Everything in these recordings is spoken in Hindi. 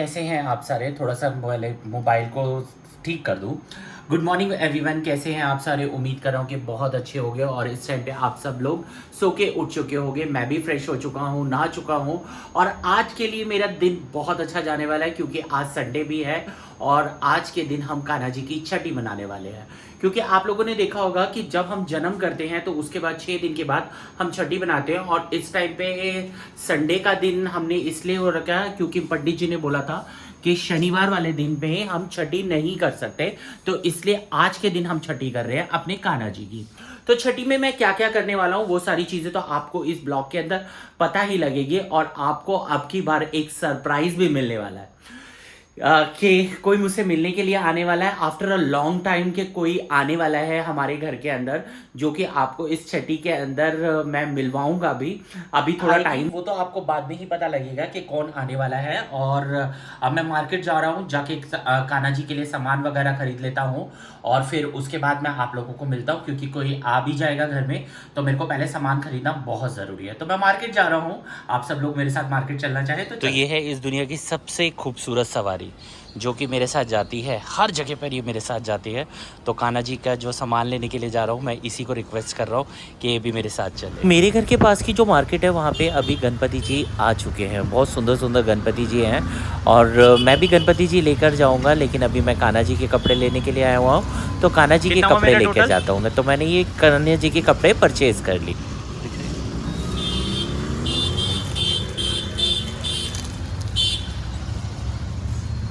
कैसे हैं आप सारे? थोड़ा सा मोबाइल को ठीक कर दूं। गुड मॉर्निंग एवरीवन, कैसे हैं आप सारे? उम्मीद कर रहा हूं कि बहुत अच्छे होंगे और इस टाइम पे आप सब लोग सो के उठ चुके होंगे। मैं भी फ्रेश हो चुका हूं, नहा चुका हूं और आज के लिए मेरा दिन बहुत अच्छा जाने वाला है क्योंकि आज संडे भी है और आज के दिन हम कान्हा जी की छठी मनाने वाले हैं। क्योंकि आप लोगों ने देखा होगा कि जब हम जन्म करते हैं तो उसके बाद 6 दिन के बाद हम छठी बनाते हैं और इस टाइम पे संडे का दिन हमने इसलिए हो रखा है क्योंकि पंडित जी ने बोला था कि शनिवार वाले दिन पे हम छठी नहीं कर सकते, तो इसलिए आज के दिन हम छठी कर रहे हैं अपने कान्हा जी की। तो छठी में मैं क्या क्या करने वाला हूँ वो सारी चीजें तो आपको इस ब्लॉग के अंदर पता ही लगेगी और आपको अब की बार एक सरप्राइज भी मिलने वाला है कि कोई मुझसे मिलने के लिए आने वाला है। आफ्टर अ लॉन्ग टाइम के कोई आने वाला है हमारे घर के अंदर, जो कि आपको इस छठी के अंदर मैं मिलवाऊंगा भी। अभी थोड़ा टाइम, वो तो आपको बाद में ही पता लगेगा कि कौन आने वाला है। और अब मैं मार्केट जा रहा हूँ, जाके कान्हा जी के लिए सामान वगैरह खरीद लेता हूँ और फिर उसके बाद मैं आप लोगों को मिलता हूँ क्योंकि कोई आ भी जाएगा घर में, तो मेरे को पहले सामान खरीदना बहुत ज़रूरी है। तो मैं मार्केट जा रहा हूँ, आप सब लोग मेरे साथ मार्केट चलना चाहे तो ये है इस दुनिया की सबसे खूबसूरत सवारी जो कि मेरे साथ जाती है, हर जगह पर ये मेरे साथ जाती है। तो कान्हा जी का जो सामान लेने के लिए जा रहा हूँ, मैं इसी को रिक्वेस्ट कर रहा हूँ कि ये भी मेरे साथ चले। मेरे घर के पास की जो मार्केट है वहाँ पे अभी गणपति जी आ चुके हैं, बहुत सुंदर सुंदर गणपति जी हैं और मैं भी गणपति जी लेकर जाऊँगा, लेकिन अभी मैं कान्हा जी के कपड़े लेने के लिए आया हुआ हूँ। तो कान्हा जी के कपड़े लेकर जाता हूँ मैं, तो मैंने ये कान्हा जी के कपड़े परचेज कर ली।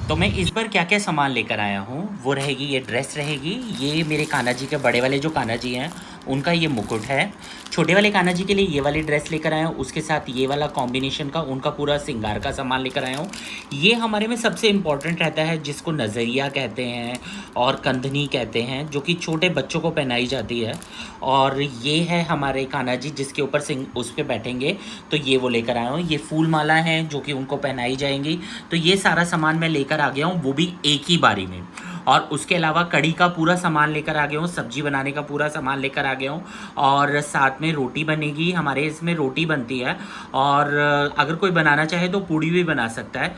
तो मैं इस बार क्या क्या सामान लेकर आया हूँ वो रहेगी, ये ड्रेस रहेगी, ये मेरे कान्हा जी के बड़े वाले जो कान्हा जी हैं उनका ये मुकुट है। छोटे वाले कान्हा जी के लिए ये वाली ड्रेस लेकर आया हूँ, उसके साथ ये वाला कॉम्बिनेशन का उनका पूरा श्रृंगार का सामान लेकर आया हूँ। ये हमारे में सबसे इम्पॉर्टेंट रहता है जिसको नज़रिया कहते हैं और कंधनी कहते हैं, जो कि छोटे बच्चों को पहनाई जाती है। और ये है हमारे कान्हा जी जिसके ऊपर सिंह उस पर बैठेंगे, तो ये वो लेकर आया हूँ। ये फूल माला है जो कि उनको पहनाई जाएंगी। तो ये सारा सामान मैं लेकर आ गया हूँ, वो भी एक ही बारी में। और उसके अलावा कड़ी का पूरा सामान लेकर आ गया हूँ, सब्जी बनाने का पूरा सामान लेकर आ गया हूँ और साथ में रोटी बनेगी, हमारे इसमें रोटी बनती है और अगर कोई बनाना चाहे तो पूड़ी भी बना सकता है।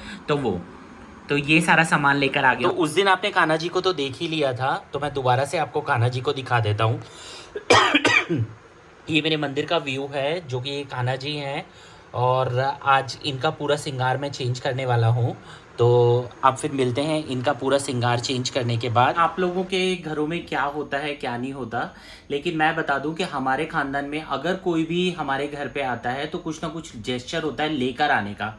तो ये सारा सामान लेकर आ गया। तो उस दिन आपने कान्हा जी को तो देख ही लिया था, तो मैं दोबारा से आपको कान्हा जी को दिखा देता हूँ। ये मेरे मंदिर का व्यू है जो कि ये कान्हा जी हैं और आज इनका पूरा श्रृंगार मैं चेंज करने वाला हूँ। तो अब फिर मिलते हैं इनका पूरा श्रृंगार चेंज करने के बाद। आप लोगों के घरों में क्या होता है क्या नहीं होता, लेकिन मैं बता दूं कि हमारे ख़ानदान में अगर कोई भी हमारे घर पे आता है तो कुछ ना कुछ जेस्चर होता है लेकर आने का।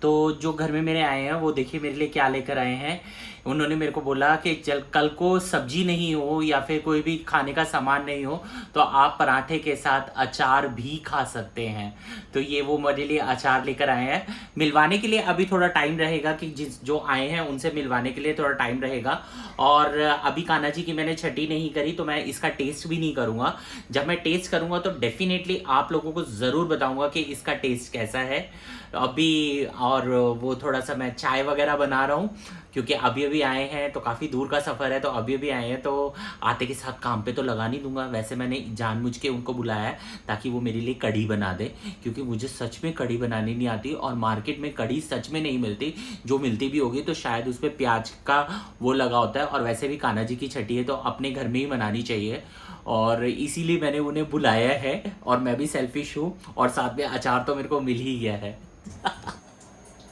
तो जो घर में मेरे आए हैं वो देखिए मेरे लिए क्या लेकर आए हैं। उन्होंने मेरे को बोला कि चल कल को सब्जी नहीं हो या फिर कोई भी खाने का सामान नहीं हो तो आप पराठे के साथ अचार भी खा सकते हैं। तो ये वो मेरे लिए अचार लेकर आए हैं। मिलवाने के लिए अभी थोड़ा टाइम रहेगा कि जिस जो आए हैं उनसे मिलवाने के लिए थोड़ा टाइम रहेगा। और अभी कान्हा जी की मैंने छठी नहीं करी तो मैं इसका टेस्ट भी नहीं करूँगा। जब मैं टेस्ट करूँगा तो डेफिनेटली आप लोगों को ज़रूर बताऊँगा कि इसका टेस्ट कैसा है अभी। और वो थोड़ा सा मैं चाय वगैरह बना रहा हूँ क्योंकि अभी अभी आए हैं, तो काफ़ी दूर का सफ़र है, तो अभी अभी आए हैं तो आते के साथ काम पे तो लगा नहीं दूंगा। वैसे मैंने जानबूझ के उनको बुलाया है ताकि वो मेरे लिए कढ़ी बना दे, क्योंकि मुझे सच में कढ़ी बनानी नहीं आती और मार्केट में कढ़ी सच में नहीं मिलती। जो मिलती भी होगी तो शायद उस पर प्याज का वो लगा होता है। और वैसे भी कान्हा जी की छठी है तो अपने घर में ही मनानी चाहिए और इसीलिए मैंने उन्हें बुलाया है। और मैं भी सेल्फिश हूँ और साथ में अचार तो मेरे को मिल ही गया है।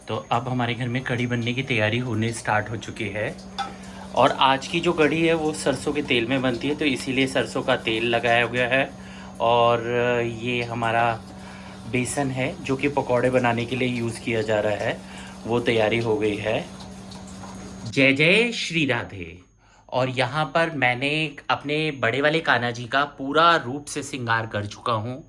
तो अब हमारे घर में कढ़ी बनने की तैयारी होने स्टार्ट हो चुकी है और आज की जो कढ़ी है वो सरसों के तेल में बनती है, तो इसीलिए सरसों का तेल लगाया गया है। और ये हमारा बेसन है जो कि पकौड़े बनाने के लिए यूज़ किया जा रहा है, वो तैयारी हो गई है। जय जय श्री राधे। और यहाँ पर मैंने अपने बड़े वाले कान्हा जी का पूरा रूप से श्रृंगार कर चुका हूँ।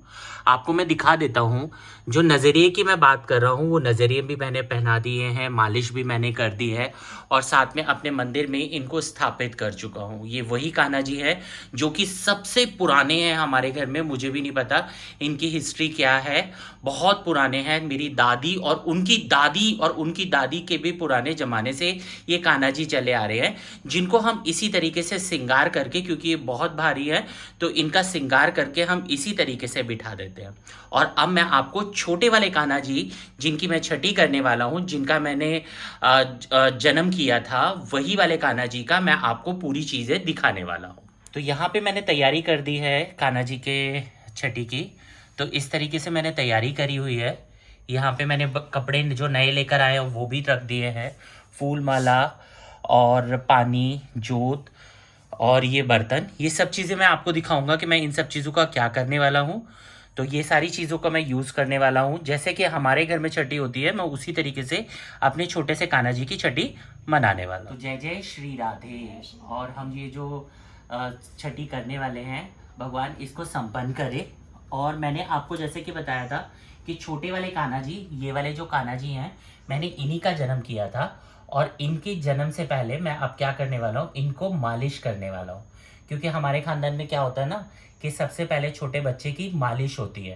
आपको मैं दिखा देता हूँ। जो नज़रिए की मैं बात कर रहा हूँ वो नज़रिए भी मैंने पहना दिए हैं, मालिश भी मैंने कर दी है और साथ में अपने मंदिर में इनको स्थापित कर चुका हूँ। ये वही कान्हा जी है जो कि सबसे पुराने हैं हमारे घर में। मुझे भी नहीं पता इनकी हिस्ट्री क्या है, बहुत पुराने हैं। मेरी दादी और उनकी दादी के भी पुराने ज़माने से ये कान्हा जी चले आ रहे हैं, जिनको हम इसी तरीके से श्रृंगार करके, क्योंकि ये बहुत भारी है तो इनका श्रृंगार करके हम इसी तरीके से बिठा देते हैं। मिलते हैं। और अब मैं आपको छोटे वाले कान्हा जी, जिनकी मैं छठी करने वाला हूँ, जिनका मैंने जन्म किया था, वही वाले कान्हा जी का मैं आपको पूरी चीज़ें दिखाने वाला हूँ। तो यहाँ पे मैंने तैयारी कर दी है कान्हा जी के छठी की। तो इस तरीके से मैंने तैयारी करी हुई है। यहाँ पे मैंने कपड़े जो नए लेकर आए हैं वो भी रख दिए हैं, फूल माला और पानी, जोत और ये बर्तन, ये सब चीज़ें मैं आपको दिखाऊंगा कि मैं इन सब चीज़ों का क्या करने वाला हूँ। तो ये सारी चीज़ों का मैं यूज़ करने वाला हूँ। जैसे कि हमारे घर में छठी होती है, मैं उसी तरीके से अपने छोटे से कान्हा जी की छठी मनाने वाला हूँ। तो जय जय श्री राधे। और हम ये जो छठी करने वाले हैं, भगवान इसको संपन्न करे। और मैंने आपको जैसे कि बताया था कि छोटे वाले कान्हा जी, ये वाले जो कान्हा जी हैं, मैंने इन्हीं का जन्म किया था। और इनके जन्म से पहले मैं अब क्या करने वाला हूँ, इनको मालिश करने वाला हूँ। क्योंकि हमारे खानदान में क्या होता है ना कि सबसे पहले छोटे बच्चे की मालिश होती है।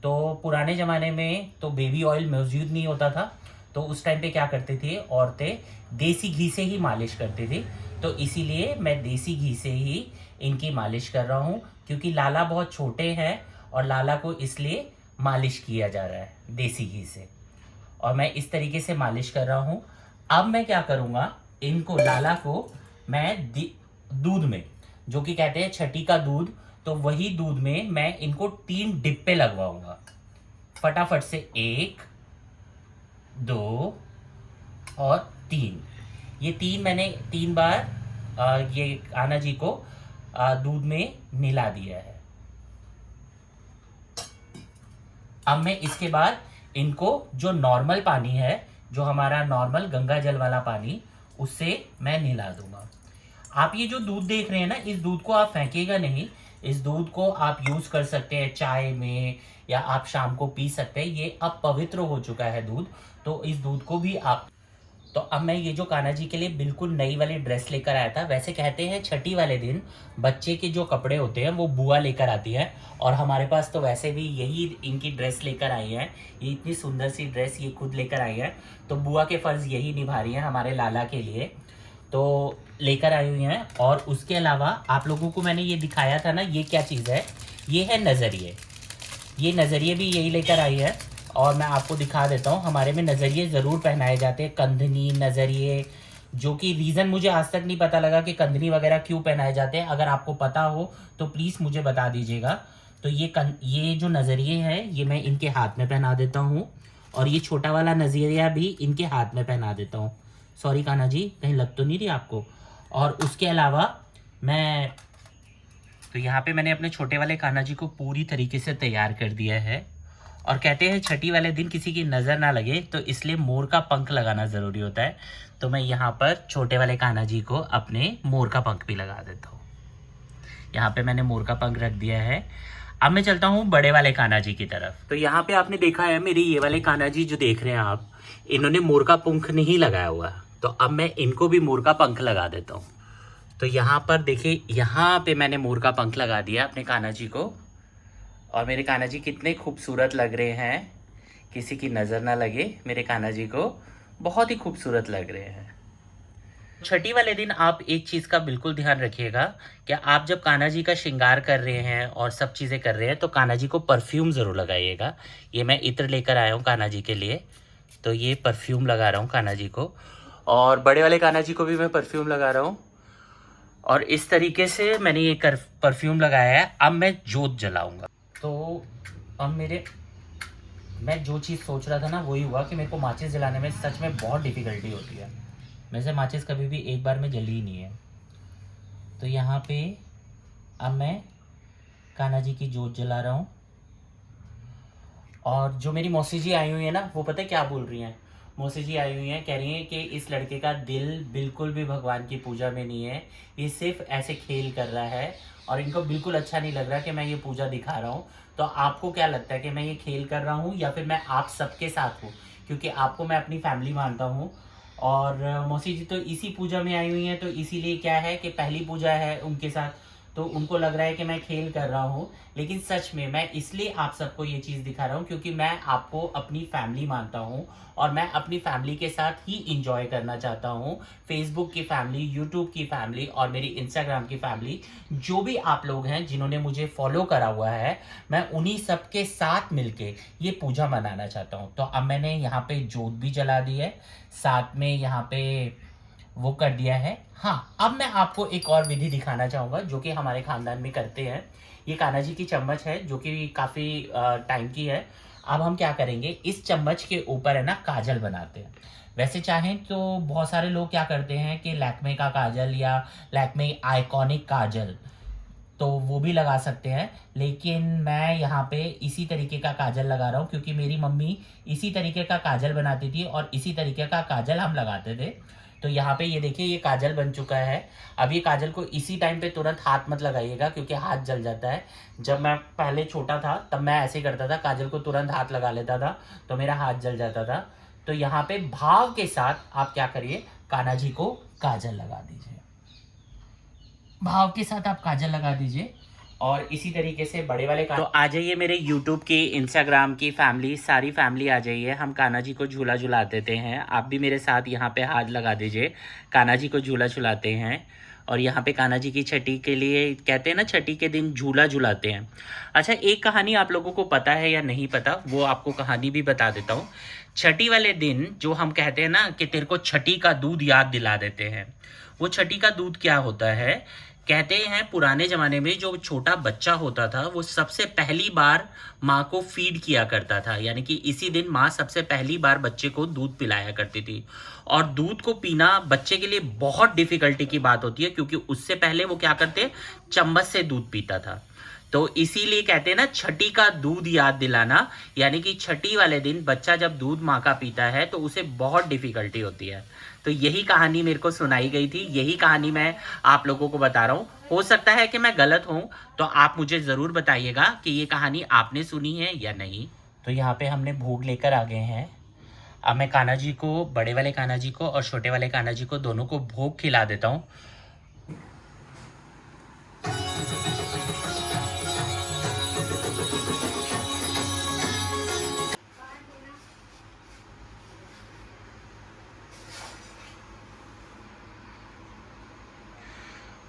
तो पुराने ज़माने में तो बेबी ऑयल मौजूद नहीं होता था, तो उस टाइम पे क्या करती थी औरतें, देसी घी से ही मालिश करती थी। तो इसीलिए मैं देसी घी से ही इनकी मालिश कर रहा हूँ, क्योंकि लाला बहुत छोटे हैं और लाला को इसलिए मालिश किया जा रहा है देसी घी से। और मैं इस तरीके से मालिश कर रहा हूँ। अब मैं क्या करूँगा, इनको, लाला को मैं दूध में, जो कि कहते हैं छठी का दूध, तो वही दूध में मैं इनको 3 डिप्पे लगवाऊंगा। फटाफट से 1, 2 और 3। ये 3 मैंने 3 बार ये कान्हा जी को दूध में मिला दिया है। अब मैं इसके बाद इनको जो नॉर्मल पानी है, जो हमारा नॉर्मल गंगा जल वाला पानी, उससे मैं नहला दूंगा। आप ये जो दूध देख रहे हैं ना, इस दूध को आप फेंकेगा नहीं। इस दूध को आप यूज कर सकते हैं चाय में, या आप शाम को पी सकते हैं। ये अब पवित्र हो चुका है दूध, तो इस दूध को भी आप। तो अब मैं ये जो कान्हा जी के लिए बिल्कुल नई वाली ड्रेस लेकर आया था। वैसे कहते हैं छठी वाले दिन बच्चे के जो कपड़े होते हैं वो बुआ लेकर आती है, और हमारे पास तो वैसे भी यही इनकी ड्रेस लेकर आई है। ये इतनी सुंदर सी ड्रेस ये खुद लेकर आई है, तो बुआ के फर्ज यही निभा रही है हमारे लाला के लिए, तो लेकर आई हुई हैं। और उसके अलावा आप लोगों को मैंने ये दिखाया था ना, ये क्या चीज़ है, ये है नज़रिए। ये नज़रिए भी यही लेकर आई है, और मैं आपको दिखा देता हूँ। हमारे में नज़रिए ज़रूर पहनाए जाते हैं, कंधनी नज़रिए, जो कि रीज़न मुझे आज तक नहीं पता लगा कि कंधनी वगैरह क्यों पहनाए जाते हैं। अगर आपको पता हो तो प्लीज़ मुझे बता दीजिएगा। तो ये जो नज़रिए हैं, ये मैं इनके हाथ में पहना देता हूँ, और ये छोटा वाला नज़रिया भी इनके हाथ में पहना देता हूँ। सॉरी कान्हा जी, कहीं लग तो नहीं रही आपको। और उसके अलावा मैं, तो यहाँ पे मैंने अपने छोटे वाले कान्हा जी को पूरी तरीके से तैयार कर दिया है। और कहते हैं छठी वाले दिन किसी की नज़र ना लगे, तो इसलिए मोर का पंख लगाना ज़रूरी होता है। तो मैं यहाँ पर छोटे वाले कान्हा जी को अपने मोर का पंख भी लगा देता हूँ। यहाँ पे मैंने मोर का पंख रख दिया है। अब मैं चलता हूँ बड़े वाले कान्हा जी की तरफ। तो यहाँ पे आपने देखा है मेरे ये वाले कान्हा जी जो देख रहे हैं आप, इन्होंने मोर का पंख नहीं लगाया हुआ। तो अब मैं इनको भी मोर का पंख लगा देता हूँ। तो यहाँ पर देखिए, यहाँ पे मैंने मोर का पंख लगा दिया अपने कान्हा जी को। और मेरे कान्हा जी कितने खूबसूरत लग रहे हैं, किसी की नज़र ना लगे, मेरे कान्हा जी को बहुत ही खूबसूरत लग रहे हैं। छठी वाले दिन आप एक चीज़ का बिल्कुल ध्यान रखिएगा कि आप जब कान्हा जी का श्रृंगार कर रहे हैं और सब चीज़ें कर रहे हैं, तो कान्हा जी को परफ्यूम ज़रूर लगाइएगा। ये मैं इत्र लेकर आया हूँ कान्हा जी के लिए, तो ये परफ्यूम लगा रहा हूँ कान्हा जी को। और बड़े वाले कान्हा जी को भी मैं परफ्यूम लगा रहा हूँ। और इस तरीके से मैंने ये परफ्यूम लगाया है। अब मैं जोत जलाऊंगा। तो अब मैं जो चीज़ सोच रहा था ना, वही हुआ कि मेरे को माचिस जलाने में सच में बहुत डिफ़िकल्टी होती है। वैसे माचिस कभी भी एक बार में जली ही नहीं है। तो यहाँ पे अब मैं कान्हा जी की जोत जला रहा हूँ। और जो मेरी मौसी जी आई हुई है ना, वो पता है क्या बोल रही हैं? मौसी जी आई हुई हैं, कह रही हैं कि इस लड़के का दिल बिल्कुल भी भगवान की पूजा में नहीं है, ये सिर्फ ऐसे खेल कर रहा है, और इनको बिल्कुल अच्छा नहीं लग रहा कि मैं ये पूजा दिखा रहा हूँ। तो आपको क्या लगता है कि मैं ये खेल कर रहा हूँ या फिर मैं आप सबके साथ हूँ? क्योंकि आपको मैं अपनी फैमिली मानता हूँ। और मौसी जी तो इसी पूजा में आई हुई हैं, तो इसीलिए क्या है कि पहली पूजा है उनके साथ, तो उनको लग रहा है कि मैं खेल कर रहा हूँ, लेकिन सच में मैं इसलिए आप सबको ये चीज़ दिखा रहा हूँ क्योंकि मैं आपको अपनी फैमिली मानता हूँ और मैं अपनी फैमिली के साथ ही इंजॉय करना चाहता हूँ। फेसबुक की फैमिली, यूट्यूब की फैमिली और मेरी इंस्टाग्राम की फैमिली, जो भी आप लोग हैं जिन्होंने मुझे फॉलो करा हुआ है, मैं उन्हीं सब के साथ मिलके ये पूजा मनाना चाहता हूँ। तो अब मैंने यहाँ पे जोत भी जला दी है, साथ में यहाँ पे वो कर दिया है। हाँ, अब मैं आपको एक और विधि दिखाना चाहूँगा जो कि हमारे खानदान में करते हैं। ये कान्हा जी की चम्मच है जो कि काफ़ी टाइम की है। अब हम क्या करेंगे, इस चम्मच के ऊपर है ना काजल बनाते हैं। वैसे चाहें तो बहुत सारे लोग क्या करते हैं कि लैक्मे का काजल या लैक्मे आइकॉनिक काजल, तो वो भी लगा सकते हैं, लेकिन मैं यहाँ पे इसी तरीके का काजल लगा रहा हूँ क्योंकि मेरी मम्मी इसी तरीके का काजल बनाती थी और इसी तरीके का काजल हम लगाते थे। तो यहाँ पे ये देखिए, ये काजल बन चुका है। अब ये काजल को इसी टाइम पे तुरंत हाथ मत लगाइएगा क्योंकि हाथ जल जाता है। जब मैं पहले छोटा था तब मैं ऐसे ही करता था, काजल को तुरंत हाथ लगा लेता था तो मेरा हाथ जल जाता था। तो यहाँ पे भाव के साथ आप क्या करिए, कान्हा जी को काजल लगा दीजिए, भाव के साथ आप काजल लगा दीजिए। और इसी तरीके से बड़े वाले तो आ जाइए मेरे YouTube की, इंस्टाग्राम की फैमिली, सारी फैमिली आ जाइए। हम कान्हा जी को झूला झुला देते हैं। आप भी मेरे साथ यहाँ पे हाथ लगा दीजिए, कान्हा जी को झूला झुलाते हैं। और यहाँ पे कान्हा जी की छठी के लिए कहते हैं ना, छठी के दिन झूला झुलाते हैं। अच्छा, एक कहानी आप लोगों को पता है या नहीं पता, वो आपको कहानी भी बता देता हूँ। छठी वाले दिन जो हम कहते हैं ना कि तेरे को छठी का दूध याद दिला देते हैं, वो छठी का दूध क्या होता है, कहते हैं पुराने ज़माने में जो छोटा बच्चा होता था वो सबसे पहली बार माँ को फीड किया करता था, यानी कि इसी दिन माँ सबसे पहली बार बच्चे को दूध पिलाया करती थी। और दूध को पीना बच्चे के लिए बहुत डिफ़िकल्टी की बात होती है क्योंकि उससे पहले वो क्या करते, चम्मच से दूध पीता था। तो इसीलिए कहते हैं ना, छठी का दूध याद दिलाना, यानी कि छठी वाले दिन बच्चा जब दूध माँ का पीता है तो उसे बहुत डिफ़िकल्टी होती है। तो यही कहानी मेरे को सुनाई गई थी, यही कहानी मैं आप लोगों को बता रहा हूँ। हो सकता है कि मैं गलत हूँ, तो आप मुझे ज़रूर बताइएगा कि ये कहानी आपने सुनी है या नहीं। तो यहाँ पे हमने भोग लेकर आ गए हैं। अब मैं कान्हा जी को, बड़े वाले कान्हा जी को और छोटे वाले कान्हा जी को, दोनों को भोग खिला देता हूँ।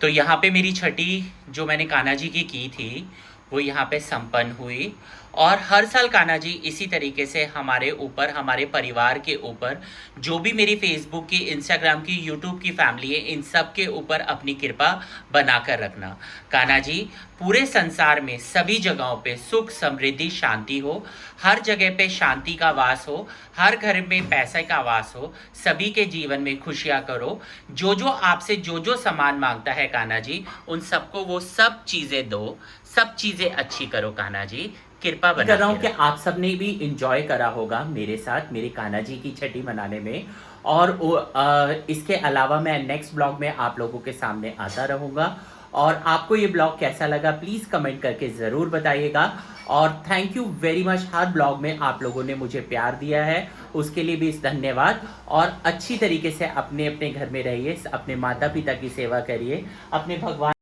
तो यहाँ पे मेरी छठी जो मैंने कान्हा जी की थी वो यहाँ पे संपन्न हुई। और हर साल कान्हा जी इसी तरीके से हमारे ऊपर, हमारे परिवार के ऊपर, जो भी मेरी फेसबुक की, इंस्टाग्राम की, यूट्यूब की फैमिली है, इन सब के ऊपर अपनी कृपा बनाकर रखना। कान्हा जी पूरे संसार में सभी जगहों पे सुख, समृद्धि, शांति हो, हर जगह पे शांति का वास हो, हर घर में पैसे का वास हो, सभी के जीवन में खुशियाँ करो। जो जो आपसे जो जो सामान मांगता है कान्हा जी, उन सबको वो सब चीज़ें दो, सब चीज़ें अच्छी करो कान्हा जी, कृपा बना कर रहा हूँ कि आप सबने भी इंजॉय करा होगा मेरे साथ, मेरे कान्हा जी की छठी मनाने में। और इसके अलावा मैं नेक्स्ट ब्लॉग में आप लोगों के सामने आता रहूँगा। और आपको ये ब्लॉग कैसा लगा प्लीज़ कमेंट करके ज़रूर बताइएगा। और thank you very much, her blog में आप लोगों ने मुझे प्यार दिया है, उसके लिए भी धन्यवाद। और अच्छी तरीके से अपने अपने घर में रहिए, अपने माता पिता की सेवा करिए, अपने भगवान